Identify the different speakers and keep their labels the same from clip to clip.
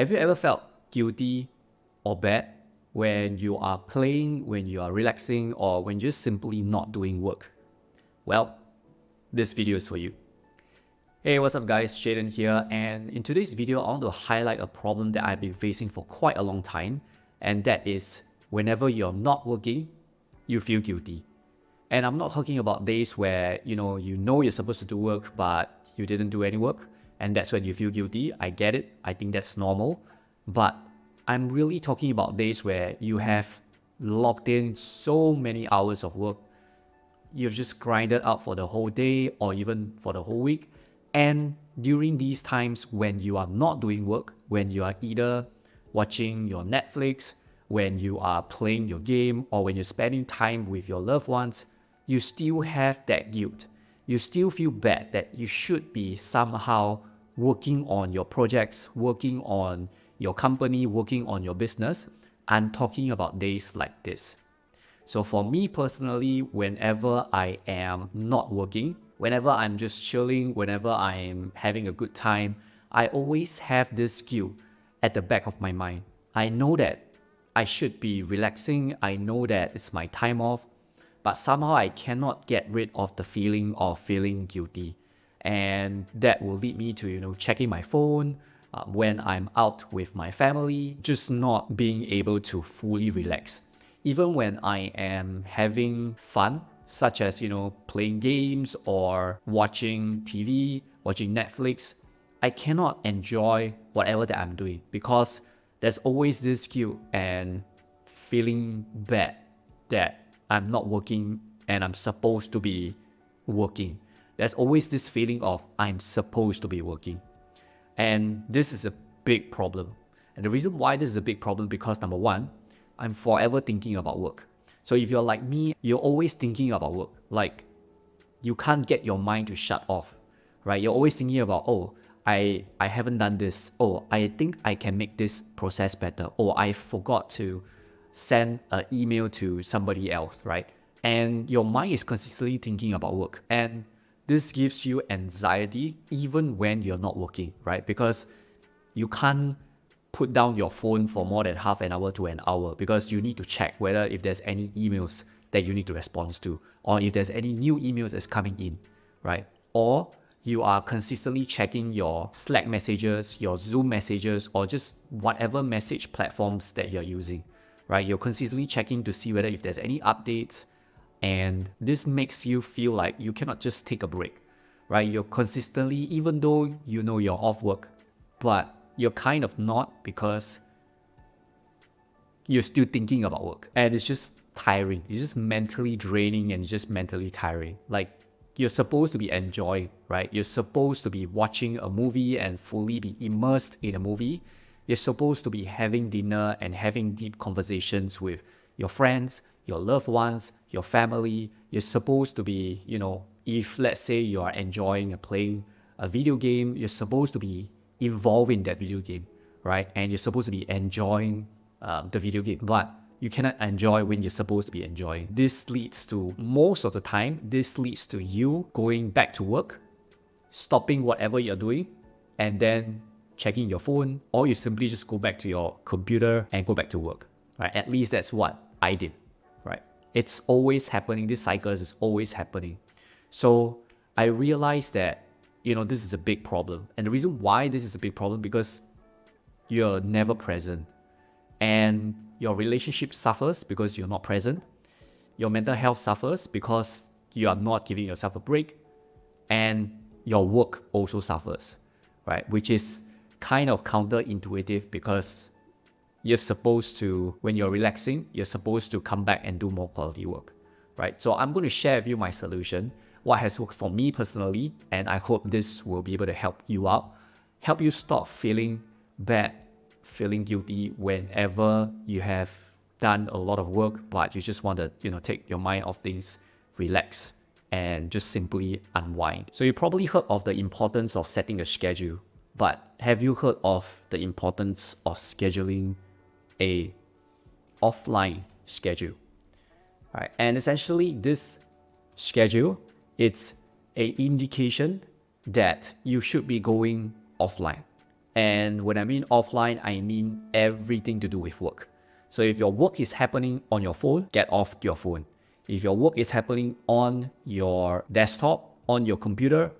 Speaker 1: Have you ever felt guilty or bad when you are playing, when you are relaxing, or when you're simply not doing work? Well, this video is for you. Hey, what's up guys, Jaden here, and in today's video I want to highlight a problem that I've been facing for quite a long time, and that is whenever you're not working, you feel guilty. And I'm not talking about days where you know you're supposed to do work but you didn't do any work, and that's when you feel guilty. I get it, I think that's normal, but I'm really talking about days where you have locked in so many hours of work, you've just grinded out for the whole day or even for the whole week. And during these times when you are not doing work, when you are either watching your Netflix, when you are playing your game, or when you're spending time with your loved ones, you still have that guilt. You still feel bad that you should be somehow working on your projects, working on your company, working on your business. I'm talking about days like this. So for me personally, whenever I am not working, whenever I'm just chilling, whenever I'm having a good time, I always have this guilt at the back of my mind. I know that I should be relaxing. I know that it's my time off, but somehow I cannot get rid of the feeling of feeling guilty. And that will lead me to, checking my phone when I'm out with my family, just not being able to fully relax. Even when I am having fun, such as, playing games or watching TV, watching Netflix, I cannot enjoy whatever that I'm doing because there's always this guilt and feeling bad that I'm not working and I'm supposed to be working. There's always this feeling of I'm supposed to be working. And this is a big problem. And the reason why this is a big problem because number one, I'm forever thinking about work. So if you're like me, you're always thinking about work. Like you can't get your mind to shut off, right? You're always thinking about, oh, I haven't done this. Oh, I think I can make this process better. Oh, I forgot to send an email to somebody else, right? And your mind is consistently thinking about work. And this gives you anxiety even when you're not working, right? Because you can't put down your phone for more than half an hour to an hour because you need to check whether if there's any emails that you need to respond to, or if there's any new emails that's coming in, right? Or you are consistently checking your Slack messages, your Zoom messages, or just whatever message platforms that you're using, right? You're consistently checking to see whether if there's any updates, and this makes you feel like you cannot just take a break, right? You're consistently, even though you know you're off work, but you're kind of not because you're still thinking about work. And it's just tiring. It's just mentally draining and just mentally tiring. Like you're supposed to be enjoying, right? You're supposed to be watching a movie and fully be immersed in a movie. You're supposed to be having dinner and having deep conversations with your friends, your loved ones, your family. You're supposed to be, if let's say you are enjoying playing a video game, you're supposed to be involved in that video game, right? And you're supposed to be enjoying the video game, but you cannot enjoy when you're supposed to be enjoying. This leads to, most of the time, this leads to you going back to work, stopping whatever you're doing, and then checking your phone, or you simply just go back to your computer and go back to work, right? At least that's what I did, right? It's always happening. This cycle is always happening. So I realized that this is a big problem. And the reason why this is a big problem because you're never present. And your relationship suffers because you're not present. Your mental health suffers because you are not giving yourself a break. And your work also suffers, right? Which is kind of counterintuitive because you're supposed to, when you're relaxing, you're supposed to come back and do more quality work, right? So I'm going to share with you my solution, what has worked for me personally, and I hope this will be able to help you out, help you stop feeling bad, feeling guilty whenever you have done a lot of work, but you just want to, take your mind off things, relax, and just simply unwind. So you probably heard of the importance of setting a schedule, but have you heard of the importance of scheduling a offline schedule? All right, and essentially this schedule, it's an indication that you should be going offline. And when I mean offline, I mean everything to do with work. So if your work is happening on your phone, get off your phone. If your work is happening on your desktop, on your computer,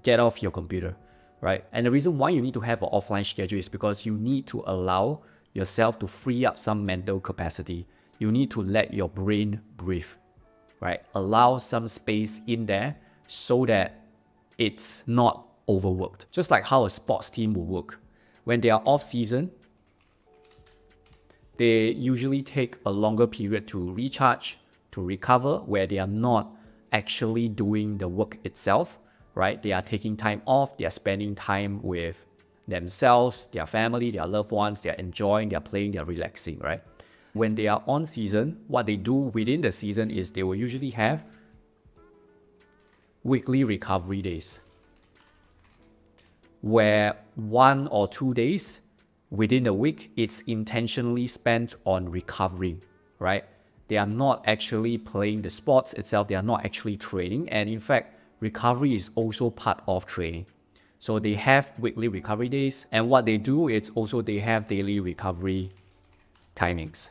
Speaker 1: get off your computer, right? And the reason why you need to have an offline schedule is because you need to allow yourself to free up some mental capacity. You need to let your brain breathe, right? Allow some space in there so that it's not overworked. Just like how a sports team will work. When they are off season, they usually take a longer period to recharge, to recover, where they are not actually doing the work itself, right? They are taking time off, they are spending time with themselves, their family, their loved ones, they are enjoying, they are playing, they are relaxing, right? When they are on season, what they do within the season is they will usually have weekly recovery days, where 1 or 2 days within the week, it's intentionally spent on recovery, right? They are not actually playing the sports itself, they are not actually training, and in fact, recovery is also part of training. So they have weekly recovery days, and what they do is also they have daily recovery timings,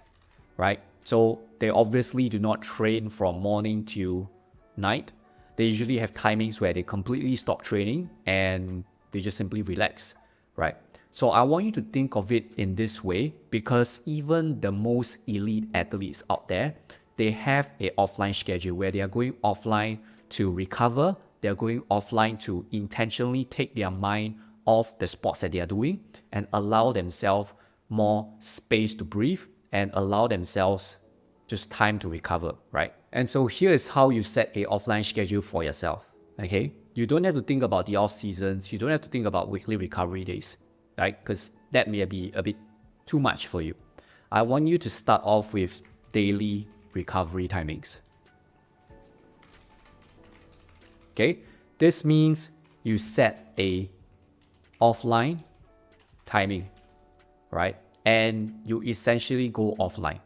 Speaker 1: right? So they obviously do not train from morning to night. They usually have timings where they completely stop training and they just simply relax, right? So I want you to think of it in this way, because even the most elite athletes out there, they have an offline schedule where they are going offline to recover. They're going offline to intentionally take their mind off the sports that they are doing and allow themselves more space to breathe and allow themselves just time to recover, right? And so here is how you set a offline schedule for yourself, okay? You don't have to think about the off seasons. You don't have to think about weekly recovery days, right? Because that may be a bit too much for you. I want you to start off with daily recovery timings. Okay, this means you set a offline timing, right? And you essentially go offline.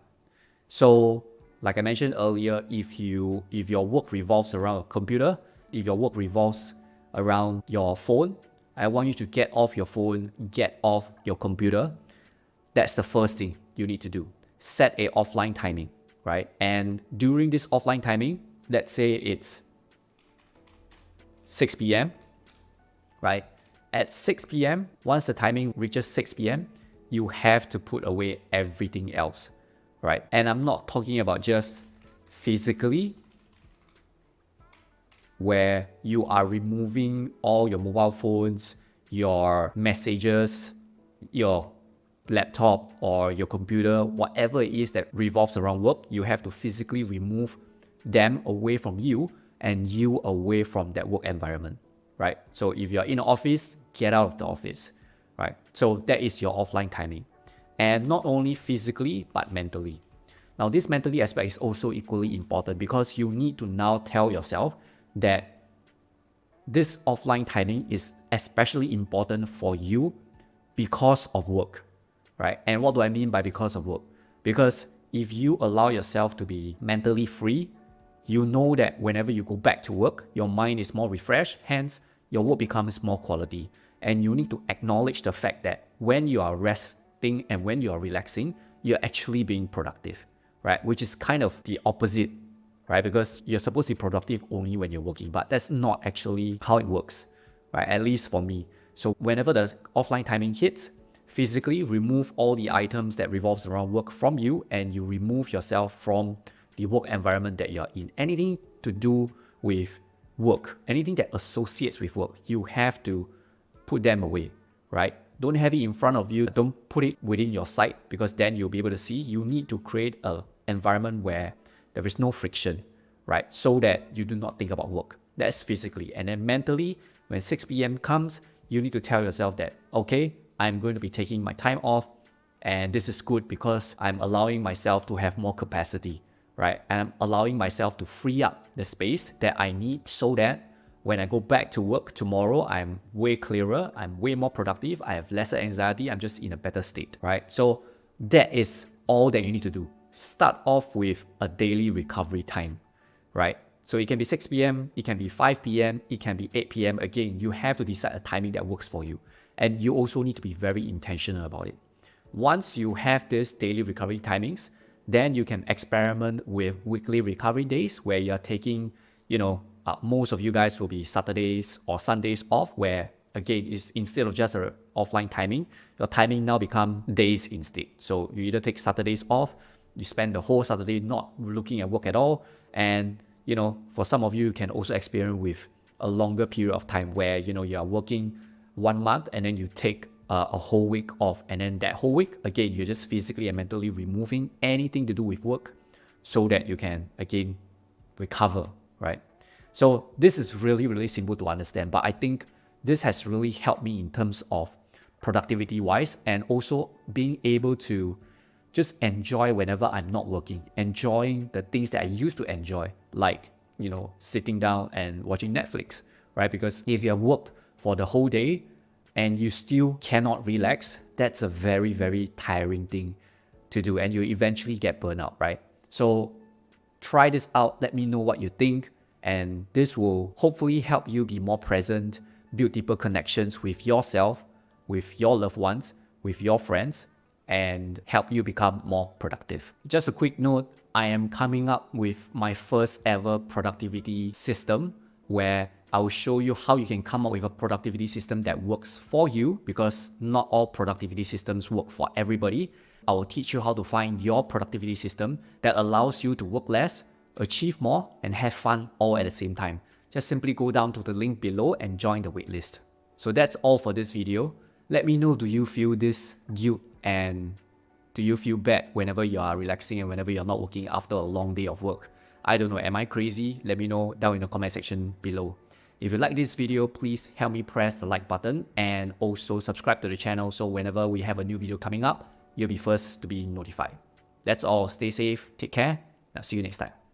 Speaker 1: So like I mentioned earlier, if your work revolves around a computer, if your work revolves around your phone, I want you to get off your phone, get off your computer. That's the first thing you need to do. Set a offline timing, right? And during this offline timing, let's say it's 6 p.m., right? At 6 p.m., once the timing reaches 6 p.m., you have to put away everything else, right? And I'm not talking about just physically, where you are removing all your mobile phones, your messages, your laptop or your computer, whatever it is that revolves around work, you have to physically remove them away from you and you away from that work environment, right? So if you're in the office, get out of the office, right? So that is your offline timing. And not only physically, but mentally. Now, this mentally aspect is also equally important because you need to now tell yourself that this offline timing is especially important for you because of work, right? And what do I mean by because of work? Because if you allow yourself to be mentally free, you know that whenever you go back to work, your mind is more refreshed, hence your work becomes more quality. And you need to acknowledge the fact that when you are resting and when you are relaxing, you're actually being productive, right? Which is kind of the opposite, right? Because you're supposed to be productive only when you're working, but that's not actually how it works, right? At least for me. So whenever the offline timing hits, physically remove all the items that revolves around work from you and you remove yourself from the work environment that you're in. Anything to do with work, anything that associates with work, you have to put them away, right? Don't have it in front of you. Don't put it within your sight because then you'll be able to see. You need to create an environment where there is no friction, right? So that you do not think about work. That's physically. And then mentally, when 6 p.m. comes, you need to tell yourself that, okay, I'm going to be taking my time off and this is good because I'm allowing myself to have more capacity, right? And I'm allowing myself to free up the space that I need so that when I go back to work tomorrow, I'm way clearer, I'm way more productive, I have lesser anxiety, I'm just in a better state, right? So that is all that you need to do. Start off with a daily recovery time, right? So it can be 6 p.m., it can be 5 p.m., it can be 8 p.m. Again, you have to decide a timing that works for you. And you also need to be very intentional about it. Once you have this daily recovery timings, then you can experiment with weekly recovery days where you're taking, most of you guys will be Saturdays or Sundays off, where again, is instead of just a offline timing, your timing now become days instead. So you either take Saturdays off, you spend the whole Saturday not looking at work at all. And, for some of you can also experience with a longer period of time where, you are working 1 month and then you take a whole week off. And then that whole week, again, you're just physically and mentally removing anything to do with work so that you can, again, recover, right? So this is really, really simple to understand. But I think this has really helped me in terms of productivity wise, and also being able to just enjoy whenever I'm not working, enjoying the things that I used to enjoy, like, sitting down and watching Netflix, right? Because if you have worked for the whole day and you still cannot relax, that's a very, very tiring thing to do, and you eventually get burnt out, right? So try this out. Let me know what you think, and this will hopefully help you be more present, build deeper connections with yourself, with your loved ones, with your friends, and help you become more productive. Just a quick note, I am coming up with my first ever productivity system where I will show you how you can come up with a productivity system that works for you, because not all productivity systems work for everybody. I will teach you how to find your productivity system that allows you to work less, achieve more, and have fun all at the same time. Just simply go down to the link below and join the waitlist. So that's all for this video. Let me know, do you feel this guilt, and do you feel bad whenever you are relaxing and whenever you're not working after a long day of work? I don't know, am I crazy? Let me know down in the comment section below. If you like this video, please help me press the like button and also subscribe to the channel so whenever we have a new video coming up, you'll be first to be notified. That's all. Stay safe, take care, and I'll see you next time.